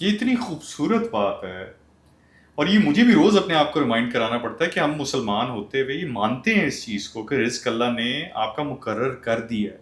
یہ اتنی خوبصورت بات ہے، اور یہ مجھے بھی روز اپنے آپ کو ریمائنڈ کرانا پڑتا ہے کہ ہم مسلمان ہوتے ہوئے یہ مانتے ہیں اس چیز کو کہ رزق اللہ نے آپ کا مقرر کر دیا ہے،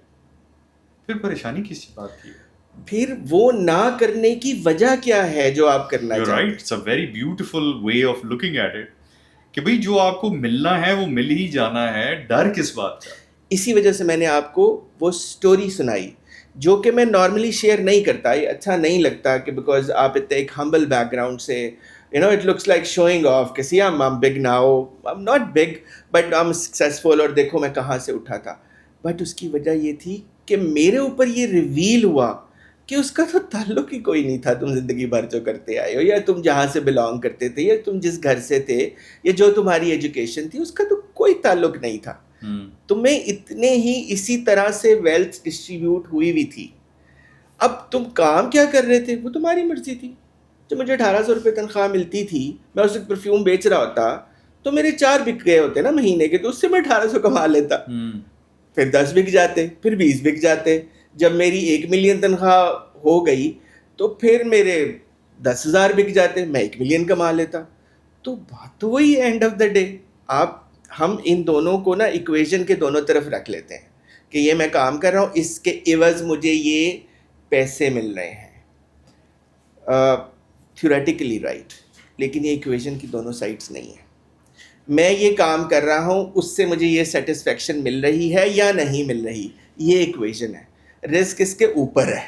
پھر پریشانی کس بات کی ہے؟ پھر وہ نہ کرنے کی وجہ کیا ہے جو آپ کرنا یو چاہتے رائٹ، ہیں. It's a very beautiful way of looking at it کہ بھئی جو آپ کو ملنا ہے وہ مل ہی جانا ہے، ڈر کس بات کا؟ اسی وجہ سے میں نے آپ کو وہ سٹوری سنائی جو کہ میں نارملی شیئر نہیں کرتا. یہ اچھا نہیں لگتا کہ بیکاز آپ اتنے ایک ہمبل بیک گراؤنڈ سے اٹ لکس لائک شوئنگ آف کہ سی I'm big now, I'm not big but I'm successful اور دیکھو میں کہاں سے اٹھا تھا. بٹ اس کی وجہ یہ تھی کہ میرے اوپر یہ ریویل ہوا کہ اس کا تو تعلق ہی کوئی نہیں تھا تم زندگی بھر جو کرتے آئے ہو، یا تم جہاں سے بلانگ کرتے تھے، یا تم جس گھر سے تھے، یا جو تمہاری ایجوکیشن تھی، اس کا تو کوئی تعلق نہیں تھا. تمہیں اتنے ہی اسی طرح سے ویلتھ ڈسٹریبیوٹ ہوئی ہوئی تھی. اب تم کام کیا کر رہے تھے وہ تمہاری مرضی تھی. جو مجھے 1800 روپے تنخواہ ملتی تھی، میں اس وقت پرفیوم بیچ رہا ہوتا تو میرے 4 بک گئے ہوتے نا مہینے کے، تو اس سے میں 1800 کما لیتا. پھر 10 بک جاتے، پھر 20 بک جاتے. جب میری 1 ملین تنخواہ ہو گئی تو پھر میرے 10,000 بک جاتے، میں 1 ملین کما لیتا. تو بات تو وہی اینڈ آف دا ڈے. ہم ان دونوں کو نا ایکویژن کے دونوں طرف رکھ لیتے ہیں کہ یہ میں کام کر رہا ہوں، اس کے عوض مجھے یہ پیسے مل رہے ہیں. تھیوریٹیکلی رائٹ، لیکن یہ ایکویژن کی دونوں سائڈس نہیں ہیں. میں یہ کام کر رہا ہوں، اس سے مجھے یہ سیٹسفیکشن مل رہی ہے یا نہیں مل رہی، یہ ایکویژن ہے. رسک اس کے اوپر ہے،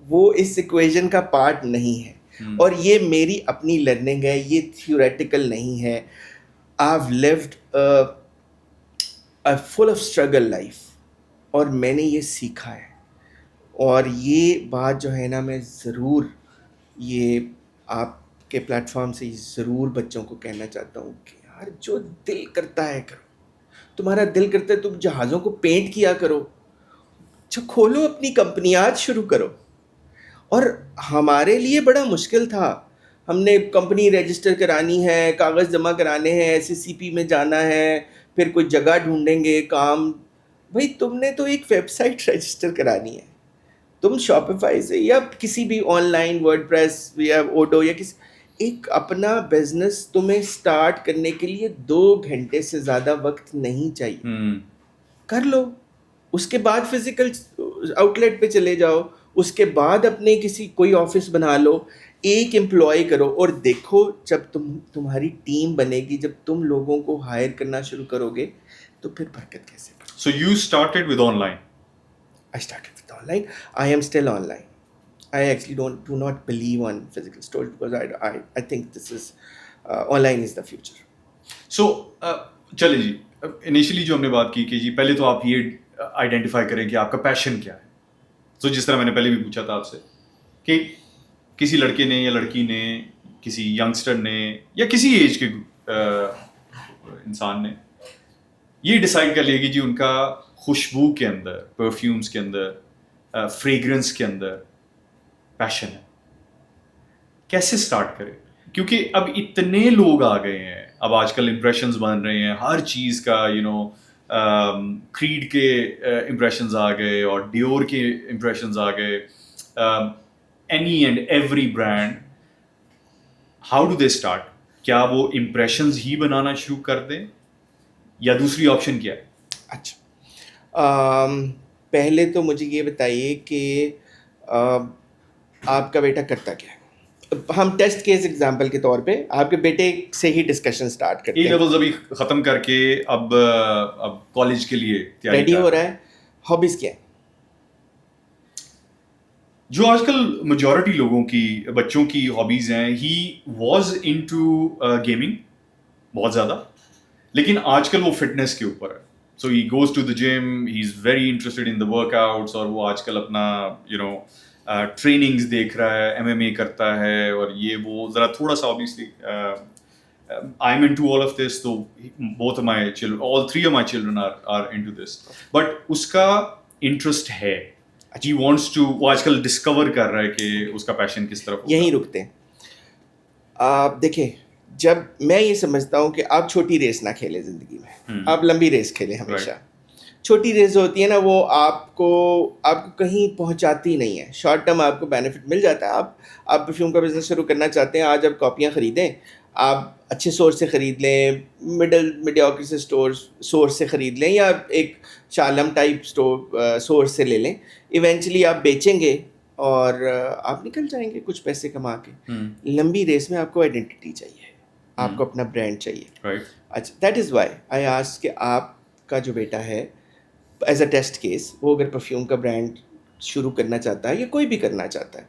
وہ اس ایکویژن کا پارٹ نہیں ہے. اور یہ میری اپنی لرننگ ہے، یہ تھیوریٹیکل نہیں ہے. I've lived a full of struggle life اور میں نے یہ سیکھا ہے. اور یہ بات جو ہے نا میں ضرور یہ آپ کے پلیٹ فارم سے ضرور بچوں کو کہنا چاہتا ہوں کہ یار جو دل کرتا ہے کرو. تمہارا دل کرتا ہے تم جہازوں کو پینٹ کیا کرو، کھولو اپنی کمپنیات شروع کرو. اور ہمارے لیے بڑا مشکل تھا. ہم نے کمپنی رجسٹر کرانی ہے، کاغذ جمع کرانے ہیں، SSCP میں جانا ہے، پھر کوئی جگہ ڈھونڈیں گے کام. بھائی تم نے تو ایک ویب سائٹ رجسٹر کرانی ہے. تم شاپیفائی سے یا کسی بھی آن لائن ورڈ پریس یا اوڈو یا کسی ایک اپنا بزنس تمہیں سٹارٹ کرنے کے لیے 2 گھنٹے سے زیادہ وقت نہیں چاہیے. کر لو. اس کے بعد فزیکل آؤٹ لیٹ پہ چلے جاؤ، اس کے بعد اپنے کسی کوئی آفس بنا لو، ایک امپلائی کرو، اور دیکھو جب تمہاری ٹیم بنے گی، جب تم لوگوں کو ہائر کرنا شروع کرو گے تو پھر برکت کیسے. So you started with online. I started with online. I am still online. I actually do not believe on physical stores because I think this is online is the future. So چلے جی، initially جو ہم نے بات کی کہ جی پہلے تو آپ یہ آئیڈینٹیفائی کریں کہ آپ کا پیشن کیا ہے. تو جس طرح میں نے پہلے بھی پوچھا تھا آپ سے کہ کسی لڑکے نے یا لڑکی نے، کسی ینگسٹر نے یا کسی ایج کے انسان نے یہ ڈیسائیڈ کر لیا کہ جی ان کا خوشبو کے اندر، پرفیومس کے اندر، فریگرنس کے اندر پیشن ہے. کیسے سٹارٹ کرے؟ کیونکہ اب اتنے لوگ آ گئے ہیں، اب آج کل امپریشنز بن رہے ہیں ہر چیز کا، کریڈ کے امپریشنز آ گئے اور ڈیور کے امپریشنز آ گئے، any and every brand. How do they start? کیا وہ امپریشنز ہی بنانا شروع کر دیں یا دوسری آپشن کیا ہے؟ اچھا، پہلے تو مجھے یہ بتائیے کہ آپ کا بیٹا کرتا کیا ہے. ہم ٹیسٹ کیس ایگزامپل کے طور پہ آپ کے بیٹے سے ہی ڈسکشن سٹارٹ کرتے ہیں. لیولز ابھی ختم کر کے اب کالج کے لیے ریڈی ہو رہا ہے. ہابیز کیا ہے؟ جو آج کل میجورٹی لوگوں کی، بچوں کی ہابیز ہیں، ہی واز انٹو گیمنگ بہت زیادہ، لیکن آج کل وہ فٹنس کے اوپر ہے. So he goes to the gym, he is very interested in the workouts, اور وہ آج کل اپنا ٹریننگز دیکھ رہا ہے، MMA کرتا ہے، اور یہ وہ ذرا تھوڑا سا obviously I am into all of this, so both of my children, all 3 of my children are into this, but اس کا انٹرسٹ ہے. He wants to، وہ آج کل ڈسکور کر رہا ہے کہ اس کا پیشن کس طرف. یہیں رکتے ہیں. آپ دیکھیں، جب میں یہ سمجھتا ہوں کہ آپ چھوٹی ریس نہ کھیلیں زندگی میں، آپ لمبی ریس کھیلیں ہمیشہ. چھوٹی ریز ہوتی ہے نا وہ آپ کو کہیں پہنچاتی نہیں ہے. شارٹ ٹرم آپ کو بینیفٹ مل جاتا ہے. آپ پرفیوم کا بزنس شروع کرنا چاہتے ہیں, آج آپ کاپیاں خریدیں, آپ اچھے سورس سے خرید لیں, میڈیوکر سے سورس سے خرید لیں, یا ایک شالم ٹائپ سورس سے لے لیں. ایونچولی آپ بیچیں گے اور آپ نکل جائیں گے کچھ پیسے کما کے. لمبی ریس میں آپ کو آئیڈینٹی چاہیے, آپ کو اپنا برانڈ چاہیے. اچھا, that is why I ask کہ آپ کا جو بیٹا ہے ایز اے ٹیسٹ کیس, وہ اگر پرفیوم کا برانڈ شروع کرنا چاہتا ہے یا کوئی بھی کرنا چاہتا ہے,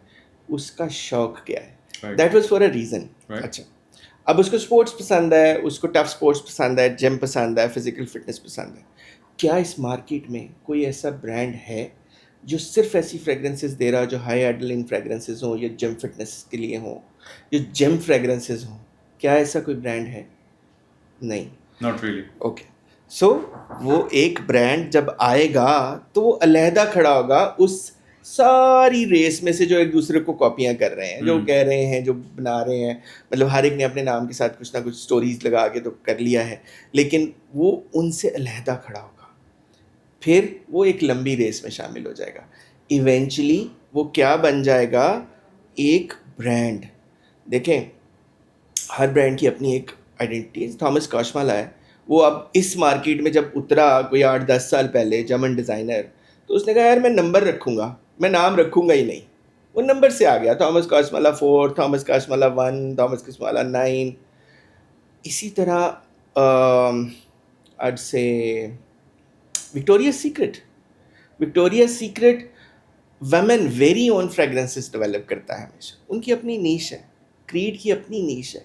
اس کا شوق کیا ہے. That was for a reason. اچھا, اب اس کو اسپورٹس پسند ہے, اس کو ٹف اسپورٹس پسند ہے, جم پسند ہے, فزیکل فٹنس پسند ہے. کیا اس مارکیٹ میں کوئی ایسا برانڈ ہے جو صرف ایسی فریگرنسز دے رہا جو ہائی ایڈلین فریگرنسز ہوں یا جم فٹنس کے لیے ہوں, جو جم فریگرنسز ہوں؟ کیا ایسا کوئی برانڈ ہے؟ نہیں. Not really. اوکے, سو وہ ایک برانڈ جب آئے گا تو وہ علیحدہ کھڑا ہوگا اس ساری ریس میں سے جو ایک دوسرے کو کاپیاں کر رہے ہیں, جو کہہ رہے ہیں, جو بنا رہے ہیں. مطلب ہر ایک نے اپنے نام کے ساتھ کچھ نہ کچھ سٹوریز لگا کے تو کر لیا ہے, لیکن وہ ان سے علیحدہ کھڑا ہوگا. پھر وہ ایک لمبی ریس میں شامل ہو جائے گا. ایونچولی وہ کیا بن جائے گا؟ ایک برانڈ. دیکھیں, ہر برانڈ کی اپنی ایک آئیڈینٹی ہے. تھامس کاشمالا ہے, وہ اب اس مارکیٹ میں جب اترا کوئی 8-10 سال پہلے, جرمن ڈیزائنر, تو اس نے کہا یار میں نمبر رکھوں گا, میں نام رکھوں گا ہی نہیں. وہ نمبر سے آ گیا, Thomas Kashmala 4, Thomas Kashmala 1, Thomas Kashmala 9. اسی طرح آج سے Victoria Secret women very own fragrances develop کرتا ہے ہمیشہ. ان کی اپنی نیش ہے, کریڈ کی اپنی نیش ہے.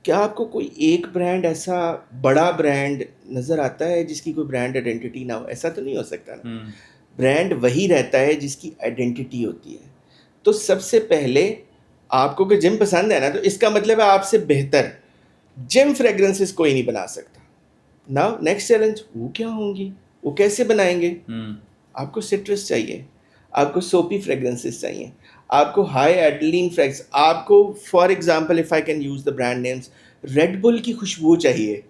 کیا آپ کو کوئی ایک برانڈ ایسا بڑا برانڈ نظر آتا ہے جس کی کوئی برانڈ آئیڈینٹی نہ ہو؟ ایسا تو نہیں ہو سکتا نا. برانڈ وہی رہتا ہے جس کی آئیڈینٹی ہوتی ہے. تو سب سے پہلے آپ کو کہ جم پسند ہے نا, تو اس کا مطلب ہے آپ سے بہتر جم فریگرنسز کوئی نہیں بنا سکتا. ناؤ نیکسٹ چیلنج, وہ کیا ہوں گی, وہ کیسے بنائیں گے؟ آپ کو سٹرس چاہیے, آپ کو سوپی فریگرنسز چاہیے, آپ کو ہائی ایڈلین فریگرنس, آپ کو for example if I can use the brand names, Red Bull کی خوشبو چاہیے.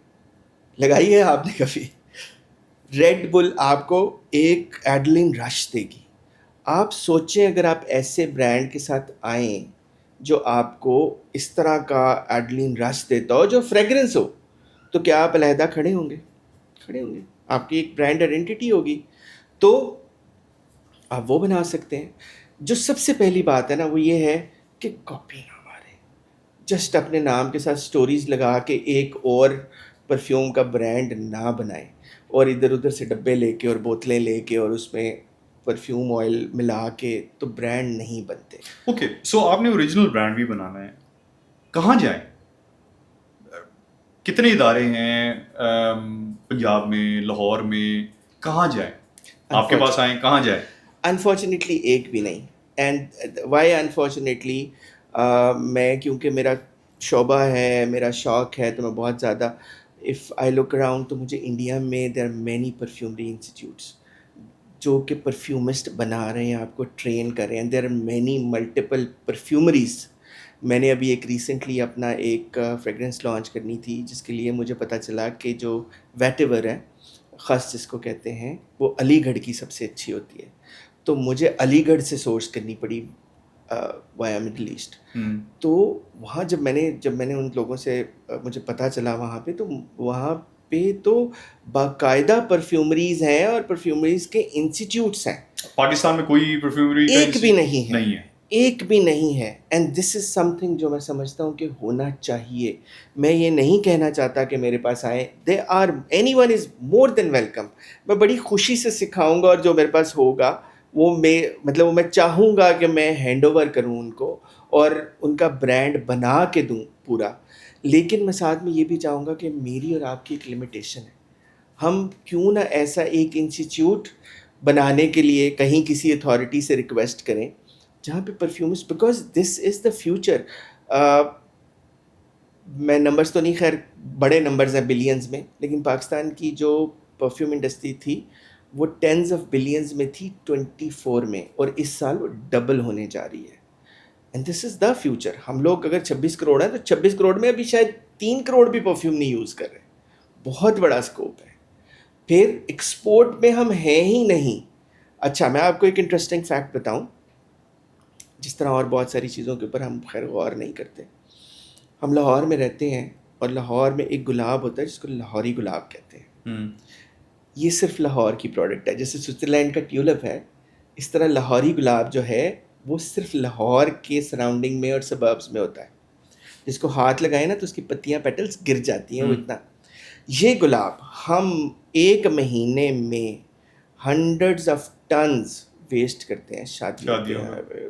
لگائی ہے آپ نے کبھی؟ ریڈ بل آپ کو ایک ایڈلین رش دے گی. آپ سوچیں اگر آپ ایسے برانڈ کے ساتھ آئیں جو آپ کو اس طرح کا ایڈلین رش دیتا ہو, جو فریگرنس ہو, تو کیا آپ علیحدہ کھڑے ہوں گے؟ آپ کی ایک برانڈ آئیڈینٹی ہوگی. تو آپ وہ بنا سکتے ہیں. جو سب سے پہلی بات ہے نا, وہ یہ ہے کہ کاپی نہ ماریں. جسٹ اپنے نام کے ساتھ سٹوریز لگا کے ایک اور پرفیوم کا برانڈ نہ بنائیں, اور ادھر ادھر سے ڈبے لے کے اور بوتلیں لے کے اور اس میں پرفیوم آئل ملا کے تو برانڈ نہیں بنتے. اوکے, سو آپ نے اوریجنل برانڈ بھی بنانا ہے, کہاں جائیں؟ کتنے ادارے ہیں پنجاب میں, لاہور میں, کہاں جائیں؟ آپ کے پاس آئیں, کہاں جائیں؟ انفارچونیٹلی ایک بھی نہیں. And why unfortunately? میں کیونکہ میرا شعبہ ہے, میرا شوق ہے, تو میں بہت زیادہ اف آئی لک اراؤنڈ, تو مجھے انڈیا میں دیر آر مینی پرفیومری انسٹیٹیوٹس جو کہ پرفیومسٹ بنا رہے ہیں, آپ کو ٹرین کر رہے ہیں. There are many multiple perfumeries. میں نے ابھی ایک ریسنٹلی اپنا ایک فریگرنس لانچ کرنی تھی, جس کے لیے مجھے پتہ چلا کہ جو ویٹیور ہے, خاص جس کو کہتے ہیں, وہ علی گڑھ کی سب سے اچھی ہوتی ہے. تو مجھے علی گڑھ سے سورس کرنی پڑی وایا مڈل ایسٹ. تو وہاں جب میں نے ان لوگوں سے مجھے پتہ چلا وہاں پہ, تو وہاں پہ تو باقاعدہ پرفیومریز ہیں اور پرفیومریز کے انسٹیٹیوٹس ہیں. پاکستان میں کوئی پرفیومری ایک بھی نہیں ہے, ایک بھی نہیں ہے. And this is some thing جو میں سمجھتا ہوں کہ ہونا چاہیے. میں یہ نہیں کہنا چاہتا کہ میرے پاس آئیں, they are any one is more than welcome. میں بڑی خوشی سے سکھاؤں گا, اور جو میرے پاس ہوگا وہ میں چاہوں گا کہ میں ہینڈ اوور کروں ان کو اور ان کا برانڈ بنا کے دوں پورا. لیکن میں ساتھ میں یہ بھی چاہوں گا کہ میری اور آپ کی ایک لمیٹیشن ہے. ہم کیوں نہ ایسا ایک انسٹیٹیوٹ بنانے کے لیے کہیں کسی اتھارٹی سے ریکویسٹ کریں جہاں پہ perfumes, because this is the future. میں نمبرز تو نہیں, خیر بڑے نمبرز ہیں بلینز میں, لیکن پاکستان کی جو پرفیوم انڈسٹری تھی وہ ٹینز آف بلینز میں تھی 24 میں, اور اس سال وہ ڈبل ہونے جا رہی ہے. And this is the future. ہم لوگ اگر 26 کروڑ ہیں تو 26 کروڑ میں ابھی شاید 3 کروڑ بھی پرفیوم نہیں یوز کر رہے. بہت بڑا اسکوپ ہے. پھر ایکسپورٹ میں ہم ہیں ہی نہیں. اچھا میں آپ کو ایک انٹرسٹنگ فیکٹ بتاؤں, جس طرح اور بہت ساری چیزوں کے اوپر ہم خیر غور نہیں کرتے. ہم لاہور میں رہتے ہیں اور لاہور میں ایک گلاب ہوتا ہے جس کو لاہوری گلاب کہتے ہیں. یہ صرف لاہور کی پروڈکٹ ہے. جیسے سوئٹزرلینڈ کا ٹیولپ ہے, اس طرح لاہوری گلاب جو ہے وہ صرف لاہور کے سراؤنڈنگ میں اور سبربس میں ہوتا ہے. جس کو ہاتھ لگائے نا تو اس کی پتیاں پیٹلز گر جاتی ہیں, وہ اتنا. یہ گلاب ہم ایک مہینے میں 100s of tons ویسٹ کرتے ہیں شادیوں شادیوں میں. پہ.